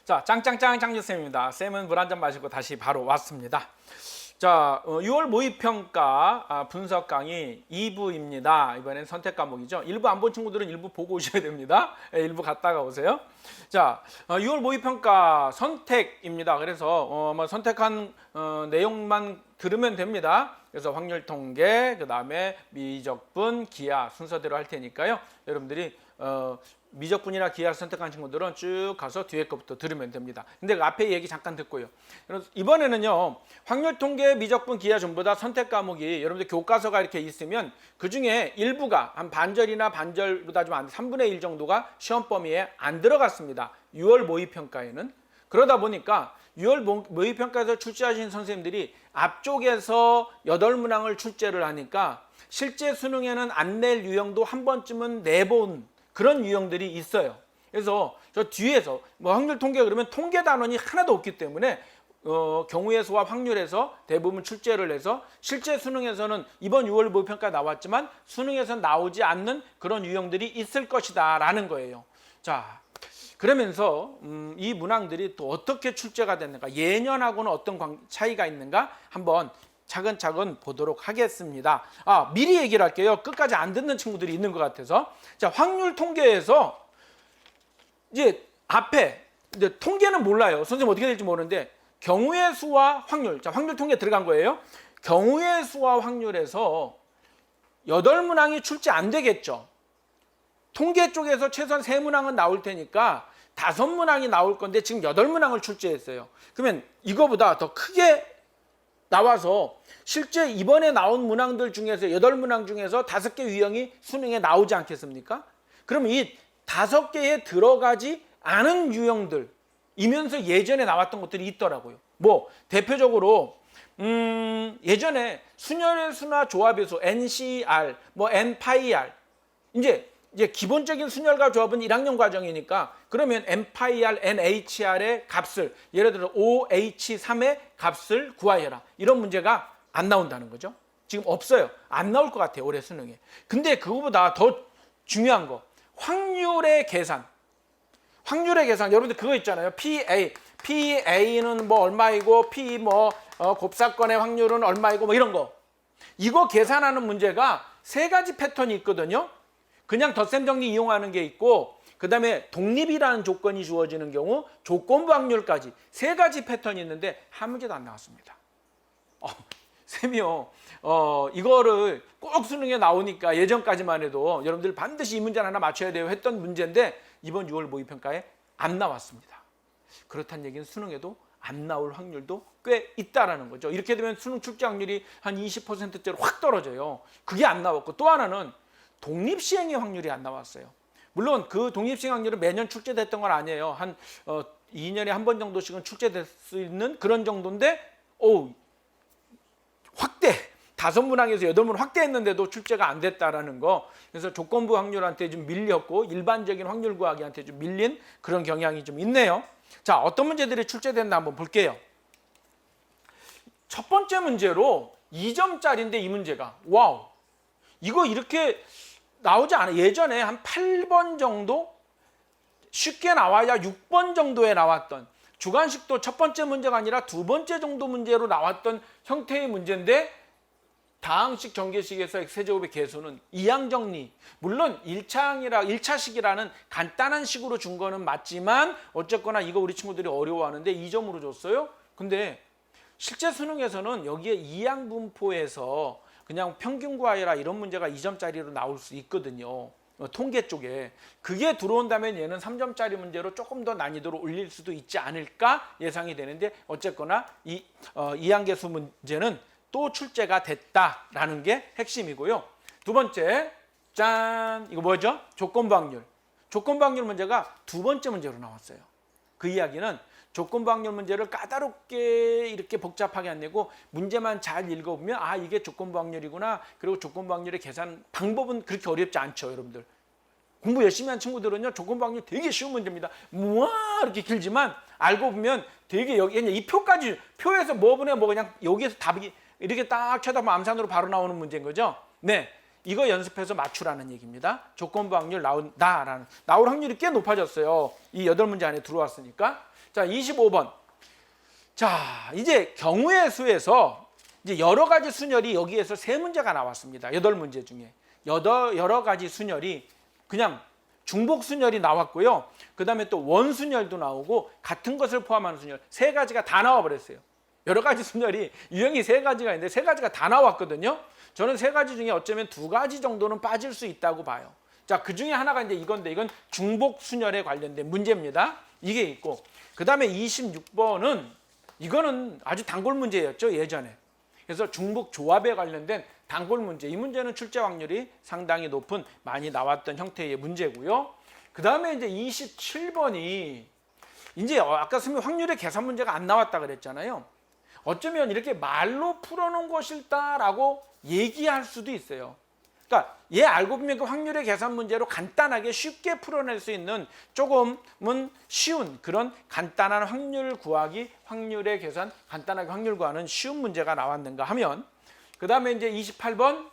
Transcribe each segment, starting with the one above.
자, 짱짱짱 장주쌤입니다. 쌤은 물 한 잔 마시고 다시 바로 왔습니다. 자, 6월 모의평가 분석 강의 2부입니다. 이번엔 선택 과목이죠. 1부 안 본 친구들은 1부 보고 오셔야 됩니다. 1부 갔다가 오세요. 자, 6월 모의평가 선택입니다. 그래서 선택한 내용만 들으면 됩니다. 그래서 확률 통계, 그 다음에 미적분, 기하 순서대로 할 테니까요. 여러분들이 미적분이나 기하를 선택한 친구들은 쭉 가서 뒤에 것부터 들으면 됩니다. 근데 그 앞에 얘기 잠깐 듣고요. 이번에는요, 확률 통계, 미적분, 기하 전부 다 선택 과목이 여러분들 교과서가 이렇게 있으면 그 중에 일부가 한 반절이나 반절보다 좀 안 돼, 3분의 1 정도가 시험 범위에 안 들어갔습니다. 6월 모의평가에는. 그러다 보니까 6월 모의평가에서 출제하신 선생님들이 앞쪽에서 8문항을 출제를 하니까 실제 수능에는 안 낼 유형도 한 번쯤은 내본 그런 유형들이 있어요. 그래서 저 뒤에서 확률 통계 그러면 통계 단원이 하나도 없기 때문에 경우의 수와 확률에서 대부분 출제를 해서 실제 수능에서는 이번 6월 모의평가 나왔지만 수능에서는 나오지 않는 그런 유형들이 있을 것이다 라는 거예요. 자, 그러면서 이 문항들이 또 어떻게 출제가 됐는가, 예년하고는 어떤 차이가 있는가 한번 차근차근 보도록 하겠습니다. 미리 얘기를 할게요. 끝까지 안 듣는 친구들이 있는 것 같아서. 자, 확률 통계에서 이제 앞에 이제 통계는 몰라요. 선생님 어떻게 될지 모르는데 경우의 수와 확률. 자, 확률 통계 들어간 거예요. 경우의 수와 확률에서 8문항이 출제 안 되겠죠. 통계 쪽에서 최소한 3문항은 나올 테니까 5문항이 나올 건데 지금 8문항을 출제했어요. 그러면 이거보다 더 크게 나와서 실제 이번에 나온 문항들 중에서 8문항 중에서 5개 유형이 수능에 나오지 않겠습니까? 그러면 이 5개에 들어가지 않은 유형들이면서 예전에 나왔던 것들이 있더라고요. 뭐 대표적으로 예전에 순열의 수나 조합의 수 NCR, 뭐 N파이R 이제 기본적인 순열과 조합은 1학년 과정이니까 그러면 N파이R, NHR의 값을 예를 들어 OH3의 값을 구하여라. 이런 문제가 안 나온다는 거죠. 지금 없어요. 안 나올 것 같아요. 올해 수능에. 근데 그거보다 더 중요한 거 확률의 계산. 확률의 계산. 여러분들 그거 있잖아요. PA는 뭐 얼마이고 P 곱사건의 확률은 얼마이고 뭐 이런 거. 이거 계산하는 문제가 3가지 패턴이 있거든요. 그냥 덧셈 정리 이용하는 게 있고 그 다음에 독립이라는 조건이 주어지는 경우 조건부 확률까지 3가지 패턴이 있는데 한 문제도 안 나왔습니다. 쌤이요. 이거를 꼭 수능에 나오니까 예전까지만 해도 여러분들 반드시 이 문제는 하나 맞춰야 돼요 했던 문제인데 이번 6월 모의평가에 안 나왔습니다. 그렇다는 얘기는 수능에도 안 나올 확률도 꽤 있다라는 거죠. 이렇게 되면 수능 출제 확률이 한 20%대로 확 떨어져요. 그게 안 나왔고 또 하나는 독립시행의 확률이 안 나왔어요. 물론 그 독립시행 확률은 매년 출제됐던 건 아니에요. 한 2년에 한 번 정도씩은 출제될 수 있는 그런 정도인데 확대! 5문항에서 8문항 확대했는데도 출제가 안 됐다라는 거. 그래서 조건부 확률한테 좀 밀렸고 일반적인 확률 구하기한테 좀 밀린 그런 경향이 좀 있네요. 자, 어떤 문제들이 출제됐나 한번 볼게요. 첫 번째 문제로 2점짜리인데 이 문제가 와우! 이거 이렇게 나오지 않아요. 예전에 한 8번 정도 쉽게 나와야 6번 정도에 나왔던 주관식도 첫 번째 문제가 아니라 2번째 정도 문제로 나왔던 형태의 문제인데 다항식 전개식에서 x제곱의 계수는 이항 정리. 물론 1차식이라는 간단한 식으로 준 거는 맞지만 어쨌거나 이거 우리 친구들이 어려워하는데 2점으로 줬어요. 근데 실제 수능에서는 여기에 이항 분포에서 그냥 평균 구하여라 이런 문제가 2점짜리로 나올 수 있거든요. 통계 쪽에. 그게 들어온다면 얘는 3점짜리 문제로 조금 더 난이도를 올릴 수도 있지 않을까 예상이 되는데 어쨌거나 이 이항계수 문제는 또 출제가 됐다라는 게 핵심이고요. 두 번째, 짠! 이거 뭐죠? 조건부 확률. 조건부 확률 문제가 2번째 문제로 나왔어요. 그 이야기는 조건부 확률 문제를 까다롭게 이렇게 복잡하게 안 내고 문제만 잘 읽어보면 이게 조건부 확률이구나. 그리고 조건부 확률의 계산 방법은 그렇게 어렵지 않죠, 여러분들. 공부 열심히 한 친구들은요, 조건부 확률 되게 쉬운 문제입니다. 이렇게 길지만 알고 보면 되게 이 표에서 뭐분에 뭐 그냥 여기에서 답이 이렇게 딱 쳐다보면 암산으로 바로 나오는 문제인 거죠. 네. 이거 연습해서 맞추라는 얘기입니다. 조건부 확률 나올 확률이 꽤 높아졌어요. 이 8문제 안에 들어왔으니까. 자, 자, 25번. 자, 이제 경우의 수에서 이제 여러 가지 순열이 여기에서 세 문제가 나왔습니다. 8문제 중에. 여러 가지 순열이 그냥 중복 순열이 나왔고요. 그 다음에 또 원순열도 나오고 같은 것을 포함하는 순열 세 가지가 다 나와버렸어요. 여러 가지 순열이 유형이 세 가지가 있는데 세 가지가 다 나왔거든요. 저는 세 가지 중에 어쩌면 두 가지 정도는 빠질 수 있다고 봐요. 자, 그 중에 하나가 이제 이건데 이건 중복 순열에 관련된 문제입니다. 이게 있고 그 다음에 26번은 이거는 아주 단골 문제였죠, 예전에. 그래서 중복 조합에 관련된 단골 문제. 이 문제는 출제 확률이 상당히 높은 많이 나왔던 형태의 문제고요. 그 다음에 이제 27번이 이제 아까 선생님 확률의 계산 문제가 안 나왔다 그랬잖아요. 어쩌면 이렇게 말로 풀어놓은 것일다라고 얘기할 수도 있어요. 그러니까 얘 알고 보면 그 확률의 계산 문제로 간단하게 쉽게 풀어낼 수 있는 조금은 쉬운 그런 간단한 확률 구하기, 확률의 계산, 간단하게 확률 구하는 쉬운 문제가 나왔는가 하면 그 다음에 이제 28번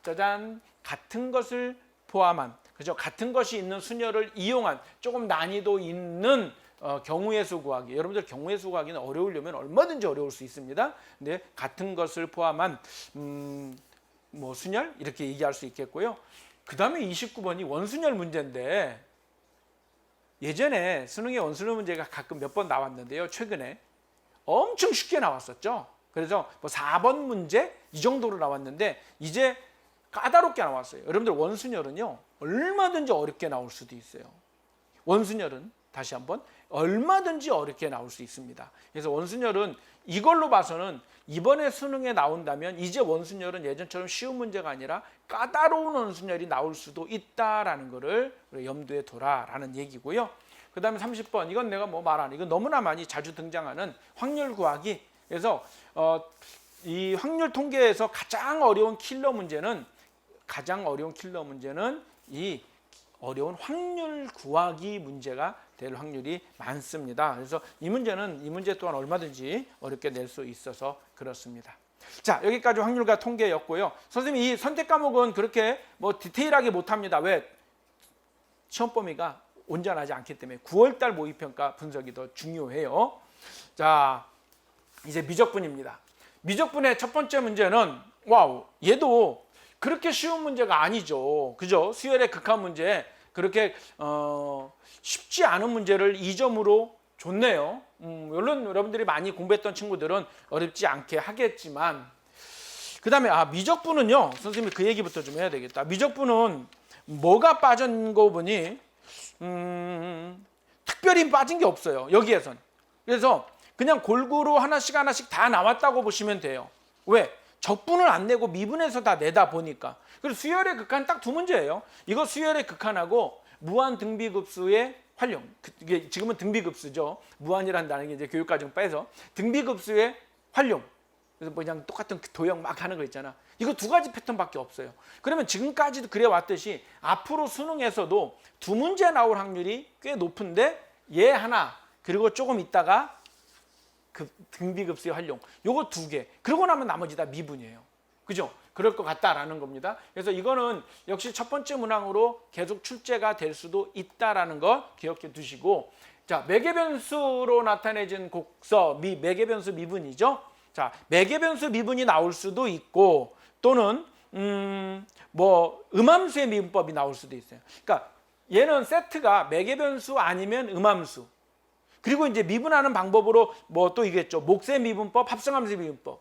짜잔 같은 것을 포함한 그죠? 같은 것이 있는 순열을 이용한 조금 난이도 있는 경우의 수 구하기. 여러분들 경우의 수 구하기는 어려우려면 얼마든지 어려울 수 있습니다. 근데 같은 것을 포함한 뭐 순열 이렇게 얘기할 수 있겠고요. 그 다음에 29번이 원순열 문제인데 예전에 수능의 원순열 문제가 가끔 몇 번 나왔는데요. 최근에 엄청 쉽게 나왔었죠. 그래서 뭐 4번 문제 이 정도로 나왔는데 이제 까다롭게 나왔어요. 여러분들 원순열은요 얼마든지 어렵게 나올 수도 있어요. 원순열은 다시 한번 얼마든지 어렵게 나올 수 있습니다. 그래서 원순열은 이걸로 봐서는 이번에 수능에 나온다면 이제 원순열은 예전처럼 쉬운 문제가 아니라 까다로운 원순열이 나올 수도 있다라는 것을 염두에 둬라라는 얘기고요. 그 다음에 30번 이건 내가 뭐 말하는 이건 너무나 많이 자주 등장하는 확률 구하기. 그래서 이 확률 통계에서 가장 어려운 킬러 문제는 이 어려운 확률 구하기 문제가 될 확률이 많습니다. 그래서 이 문제 또한 얼마든지 어렵게 낼 수 있어서 그렇습니다. 자, 여기까지 확률과 통계였고요. 선생님 이 선택 과목은 그렇게 뭐 디테일하게 못합니다. 왜? 시험 범위가 온전하지 않기 때문에 9월달 모의평가 분석이 더 중요해요. 자, 이제 미적분입니다. 미적분의 첫 번째 문제는 와우, 얘도 그렇게 쉬운 문제가 아니죠. 그죠? 수열의 극한 문제 그렇게 쉽지 않은 문제를 2점으로 줬네요. 물론 여러분들이 많이 공부했던 친구들은 어렵지 않게 하겠지만 그 다음에 미적분은요. 선생님이 그 얘기부터 좀 해야 되겠다. 미적분은 뭐가 빠진 거 보니 특별히 빠진 게 없어요. 여기에선. 그래서 그냥 골고루 하나씩 다 나왔다고 보시면 돼요. 왜? 적분을 안 내고 미분해서 다 내다 보니까. 그리고 수열의 극한 딱 두 문제예요. 이거 수열의 극한하고 무한 등비급수의 활용. 이게 지금은 등비급수죠. 무한이란다는 게 이제 교육과정 빼서 등비급수의 활용. 그래서 뭐 그냥 똑같은 도형 막 하는 거 있잖아. 이거 두 가지 패턴밖에 없어요. 그러면 지금까지도 그래 왔듯이 앞으로 수능에서도 두 문제 나올 확률이 꽤 높은데 얘 하나 그리고 조금 있다가 그 등비급수의 활용 요거 두 개 그러고 나면 나머지 다 미분이에요. 그죠? 그럴 것 같다라는 겁니다. 그래서 이거는 역시 첫 번째 문항으로 계속 출제가 될 수도 있다라는 거 기억해 두시고 자 매개변수로 나타내진 곡서 매개변수 미분이죠. 자 매개변수 미분이 나올 수도 있고 또는 뭐 음함수의 미분법이 나올 수도 있어요. 그러니까 얘는 세트가 매개변수 아니면 음함수 그리고 이제 미분하는 방법으로 뭐 또 이겠죠. 목세 미분법, 합성함수 미분법.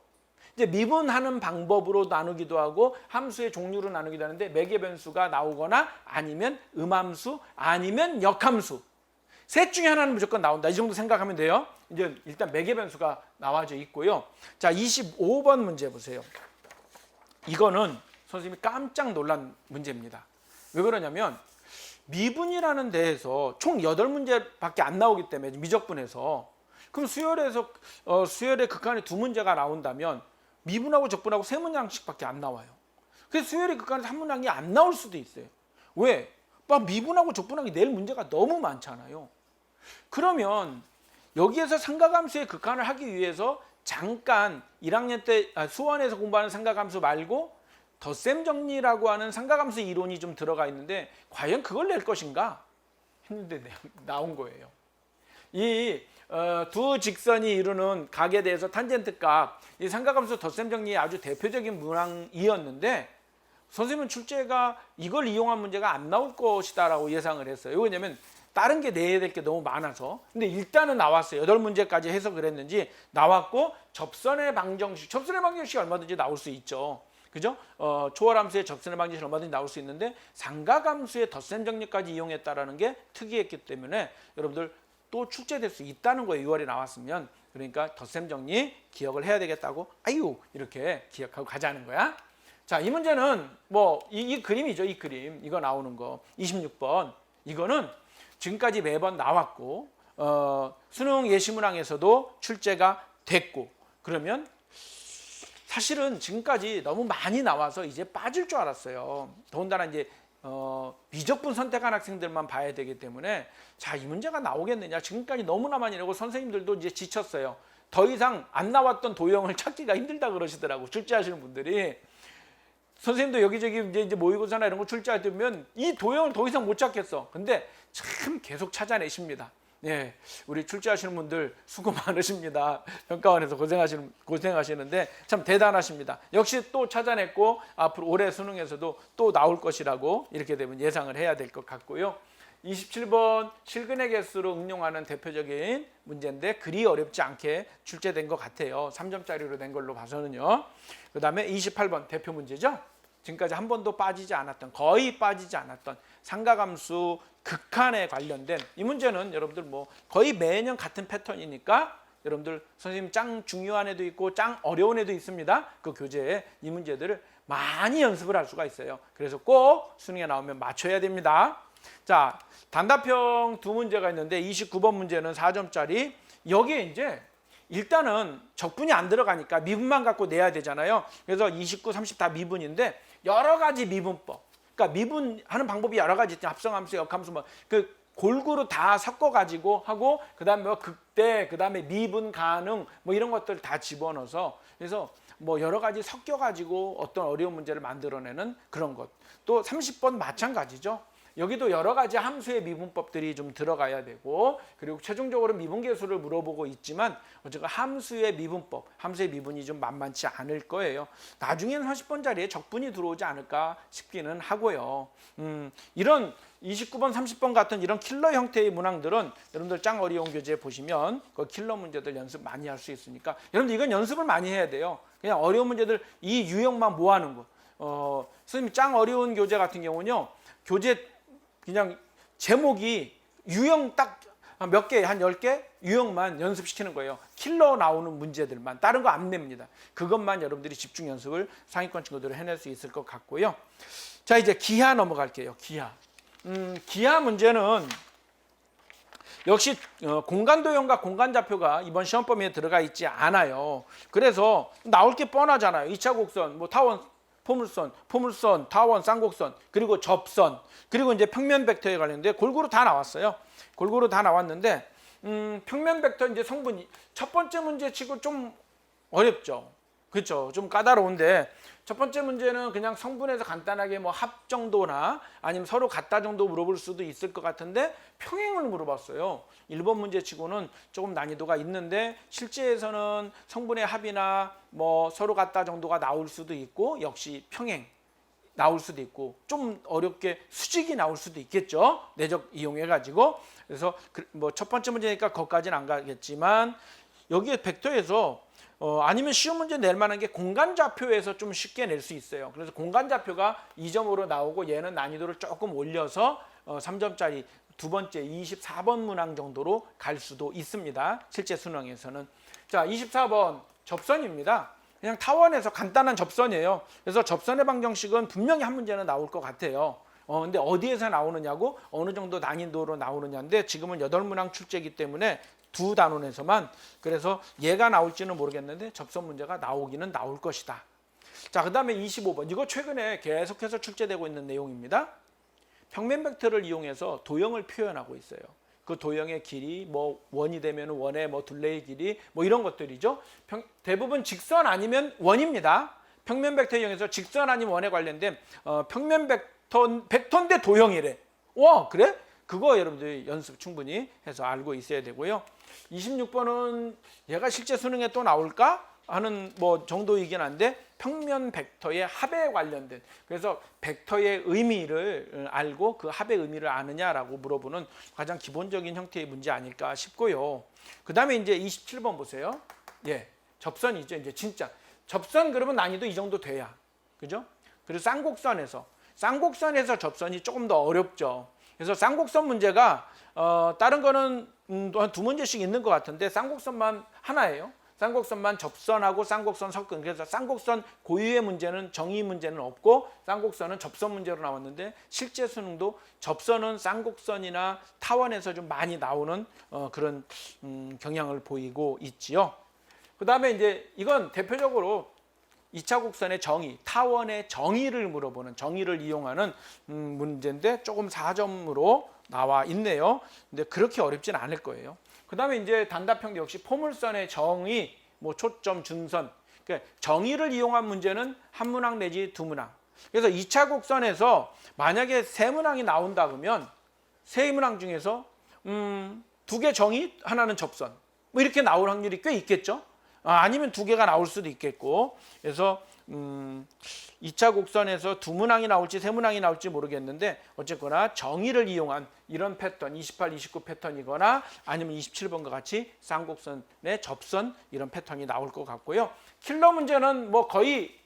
이제 미분하는 방법으로 나누기도 하고 함수의 종류로 나누기도 하는데 매개변수가 나오거나 아니면 음함수 아니면 역함수. 셋 중에 하나는 무조건 나온다. 이 정도 생각하면 돼요. 이제 일단 매개변수가 나와져 있고요. 자, 25번 문제 보세요. 이거는 선생님이 깜짝 놀란 문제입니다. 왜 그러냐면 미분이라는 데에서 총 8문제밖에 안 나오기 때문에 미적분에서 그럼 수열의 극한에 두 문제가 나온다면 미분하고 적분하고 세 문항씩밖에 안 나와요. 그래서 수열의 극한에서 한 문항이 안 나올 수도 있어요. 왜? 미분하고 적분하기 낼 문제가 너무 많잖아요. 그러면 여기에서 삼각함수의 극한을 하기 위해서 잠깐 1학년 때 수원에서 공부하는 삼각함수 말고 덧셈 정리라고 하는 삼각함수 이론이 좀 들어가 있는데 과연 그걸 낼 것인가 했는데 나온 거예요. 이 두 직선이 이루는 각에 대해서 탄젠트 값, 이 삼각함수 덧셈 정리의 아주 대표적인 문항이었는데 선생님은 출제가 이걸 이용한 문제가 안 나올 것이다라고 예상을 했어요. 왜냐면 다른 게 내야 될 게 너무 많아서. 근데 일단은 나왔어요. 8문제까지 해석을 했는지 나왔고 접선의 방정식, 접선의 방정식이 얼마든지 나올 수 있죠. 그죠? 초월함수의 접선의 방정식이 얼마든지 나올 수 있는데 삼각함수의 덧셈 정리까지 이용했다라는 게 특이했기 때문에 여러분들 또 출제될 수 있다는 거예요. 6월에 나왔으면. 그러니까 덧셈 정리 기억을 해야 되겠다고 아유 이렇게 기억하고 가자는 거야. 자, 이 문제는 뭐 이 그림이죠. 이 그림. 이거 나오는 거. 26번. 이거는 지금까지 매번 나왔고 수능 예시문항에서도 출제가 됐고 그러면 사실은 지금까지 너무 많이 나와서 이제 빠질 줄 알았어요. 더군다나 이제 미적분 선택한 학생들만 봐야 되기 때문에 자, 이 문제가 나오겠느냐. 지금까지 너무나 많이 나오고 선생님들도 이제 지쳤어요. 더 이상 안 나왔던 도형을 찾기가 힘들다 그러시더라고. 출제하시는 분들이. 선생님도 여기저기 이제 모의고사나 이런 거 출제할 때면 이 도형을 더 이상 못 찾겠어. 근데 참 계속 찾아내십니다. 예, 우리 출제하시는 분들 수고 많으십니다. 평가원에서 고생하시는데 참 대단하십니다. 역시 또 찾아냈고 앞으로 올해 수능에서도 또 나올 것이라고 이렇게 되면 예상을 해야 될 것 같고요. 27번 실근의 개수로 응용하는 대표적인 문제인데 그리 어렵지 않게 출제된 것 같아요. 3점짜리로 된 걸로 봐서는요. 그 다음에 28번 대표 문제죠. 지금까지 한 번도 빠지지 않았던, 거의 빠지지 않았던 삼각함수 극한에 관련된 이 문제는 여러분들 뭐 거의 매년 같은 패턴이니까 여러분들 선생님 짱 중요한 애도 있고 짱 어려운 애도 있습니다. 그 교재에 이 문제들을 많이 연습을 할 수가 있어요. 그래서 꼭 수능에 나오면 맞춰야 됩니다. 자, 단답형 두 문제가 있는데 29번 문제는 4점짜리. 여기에 이제 일단은 적분이 안 들어가니까 미분만 갖고 내야 되잖아요. 그래서 29, 30 다 미분인데 여러 가지 미분법. 그러니까 미분하는 방법이 여러 가지 있죠. 합성함수, 역함수 뭐 그 골고루 다 섞어 가지고 하고 그다음에 뭐 극대, 그다음에 미분 가능 뭐 이런 것들 다 집어넣어서 그래서 뭐 여러 가지 섞여 가지고 어떤 어려운 문제를 만들어내는 그런 것. 또 30번 마찬가지죠. 여기도 여러 가지 함수의 미분법들이 좀 들어가야 되고 그리고 최종적으로 미분계수를 물어보고 있지만 어쨌든 함수의 미분법, 함수의 미분이 좀 만만치 않을 거예요. 나중에는 30번짜리에 적분이 들어오지 않을까 싶기는 하고요. 이런 29번, 30번 같은 이런 킬러 형태의 문항들은 여러분들 짱 어려운 교재 보시면 그 킬러 문제들 연습 많이 할 수 있으니까 여러분들 이건 연습을 많이 해야 돼요. 그냥 어려운 문제들 이 유형만 모아놓은 거. 선생님 짱 어려운 교재 같은 경우는요. 교재 그냥 제목이 유형 딱 몇 개, 한 10개 유형만 연습시키는 거예요. 킬러 나오는 문제들만. 다른 거 안 냅니다. 그것만 여러분들이 집중 연습을 상위권 친구들을 해낼 수 있을 것 같고요. 자, 이제 기하 넘어갈게요. 기하. 기하 문제는 역시 공간도형과 공간좌표가 이번 시험 범위에 들어가 있지 않아요. 그래서 나올 게 뻔하잖아요. 2차 곡선, 뭐 타원, 포물선, 타원, 쌍곡선, 그리고 접선, 그리고 이제 평면 벡터에 관련된 골고루 다 나왔어요. 골고루 다 나왔는데 평면 벡터 이제 성분이 첫 번째 문제 치고 좀 어렵죠. 그렇죠. 좀 까다로운데 첫 번째 문제는 그냥 성분에서 간단하게 뭐 합 정도나 아니면 서로 같다 정도 물어볼 수도 있을 것 같은데 평행을 물어봤어요. 1번 문제 치고는 조금 난이도가 있는데 실제에서는 성분의 합이나 뭐 서로 같다 정도가 나올 수도 있고 역시 평행 나올 수도 있고 좀 어렵게 수직이 나올 수도 있겠죠. 내적 이용해 가지고. 그래서 뭐 첫 번째 문제니까 거기까지는 안 가겠지만 여기에 벡터에서 아니면 쉬운 문제 낼 만한 게 공간좌표에서 좀 쉽게 낼 수 있어요. 그래서 공간좌표가 2점으로 나오고 얘는 난이도를 조금 올려서 3점짜리 두 번째 24번 문항 정도로 갈 수도 있습니다. 실제 수능에서는. 자, 24번 접선입니다. 그냥 타원에서 간단한 접선이에요. 그래서 접선의 방정식은 분명히 한 문제는 나올 것 같아요. 근데 어디에서 나오느냐고 어느 정도 난이도로 나오느냐인데 지금은 8문항 출제이기 때문에 두 단원에서만 그래서 얘가 나올지는 모르겠는데 접선 문제가 나오기는 나올 것이다. 자, 그 다음에 25번. 이거 최근에 계속해서 출제되고 있는 내용입니다. 평면 벡터를 이용해서 도형을 표현하고 있어요. 그 도형의 길이 뭐 원이 되면 원의 뭐 둘레의 길이 뭐 이런 것들이죠. 대부분 직선 아니면 원입니다. 평면 벡터 이용해서 직선 아니면 원에 관련된 평면 벡터인데 도형이래. 와, 그래? 그거 여러분들이 연습 충분히 해서 알고 있어야 되고요. 26번은 얘가 실제 수능에 또 나올까 하는 뭐 정도이긴 한데 평면 벡터의 합에 관련된, 그래서 벡터의 의미를 알고 그 합의 의미를 아느냐라고 물어보는 가장 기본적인 형태의 문제 아닐까 싶고요. 그 다음에 이제 27번 보세요. 예, 접선이죠. 이제 진짜 접선 그러면 난이도 이 정도 돼야, 그죠? 그리고 쌍곡선에서 접선이 조금 더 어렵죠. 그래서 쌍곡선 문제가 다른 거는 한 두 문제씩 있는 것 같은데 쌍곡선만 하나예요. 쌍곡선만 접선하고 쌍곡선 섞은, 그래서 쌍곡선 고유의 문제는 정의 문제는 없고 쌍곡선은 접선 문제로 나왔는데 실제 수능도 접선은 쌍곡선이나 타원에서 좀 많이 나오는 그런 경향을 보이고 있지요. 그 다음에 이제 이건 대표적으로 2차 곡선의 정의, 타원의 정의를 물어보는, 정의를 이용하는 문제인데 조금 4점으로 나와 있네요. 근데 그렇게 어렵진 않을 거예요. 그 다음에 이제 단답형 역시 포물선의 정의, 뭐 초점, 준선, 그러니까 정의를 이용한 문제는 한 문항 내지 두 문항. 그래서 2차 곡선에서 만약에 세 문항이 나온다 그러면 세 문항 중에서 두 개 정의, 하나는 접선, 뭐 이렇게 나올 확률이 꽤 있겠죠. 아니면 두 개가 나올 수도 있겠고. 그래서 2차 곡선에서 두 문항이 나올지 세 문항이 나올지 모르겠는데 어쨌거나 정의를 이용한 이런 패턴, 28, 29 패턴이거나 아니면 27번과 같이 쌍곡선의 접선 이런 패턴이 나올 것 같고요. 킬러 문제는 뭐 거의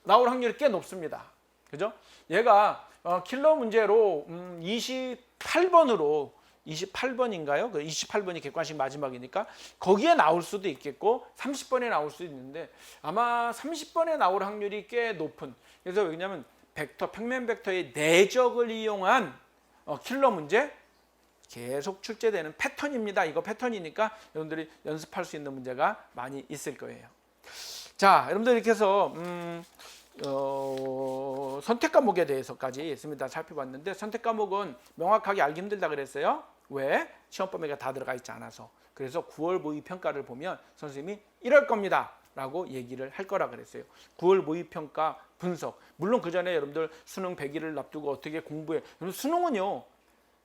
나올 확률이 꽤 높습니다. 그죠? 얘가 킬러 문제로 28번으로 28번인가요? 그 28번이 객관식 마지막이니까 거기에 나올 수도 있겠고 30번에 나올 수도 있는데 아마 30번에 나올 확률이 꽤 높은, 그래서 왜냐하면 벡터, 평면 벡터의 내적을 이용한 킬러 문제 계속 출제되는 패턴입니다. 이거 패턴이니까 여러분들이 연습할 수 있는 문제가 많이 있을 거예요. 자, 여러분들 이렇게 해서 선택 과목에 대해서까지 있습니다. 살펴봤는데 선택 과목은 명확하게 알기 힘들다 그랬어요. 왜? 시험 범위가 다 들어가 있지 않아서. 그래서 9월 모의평가를 보면 선생님이 이럴 겁니다 라고 얘기를 할 거라 그랬어요. 9월 모의평가 분석. 물론 그 전에 여러분들 수능 100일을 앞두고 어떻게 공부해. 여러분 수능은요,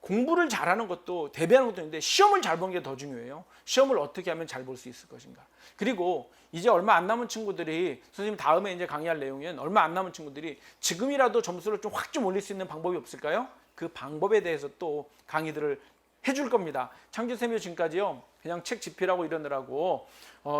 공부를 잘하는 것도 대비하는 것도 있는데 시험을 잘 보는 게 더 중요해요. 시험을 어떻게 하면 잘 볼 수 있을 것인가. 그리고 이제 얼마 안 남은 친구들이, 선생님 다음에 이제 강의할 내용은 얼마 안 남은 친구들이 지금이라도 점수를 좀 확 좀 올릴 수 있는 방법이 없을까요? 그 방법에 대해서 또 강의들을 해줄 겁니다. 창준쌤이 지금까지요, 그냥 책 집필하고 이러느라고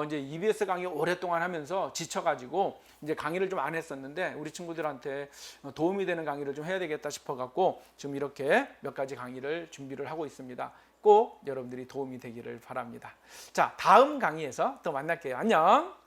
이제 EBS 강의 오랫동안 하면서 지쳐가지고 이제 강의를 좀 안 했었는데 우리 친구들한테 도움이 되는 강의를 좀 해야 되겠다 싶어갖고 지금 이렇게 몇 가지 강의를 준비를 하고 있습니다. 꼭 여러분들이 도움이 되기를 바랍니다. 자, 다음 강의에서 또 만날게요. 안녕.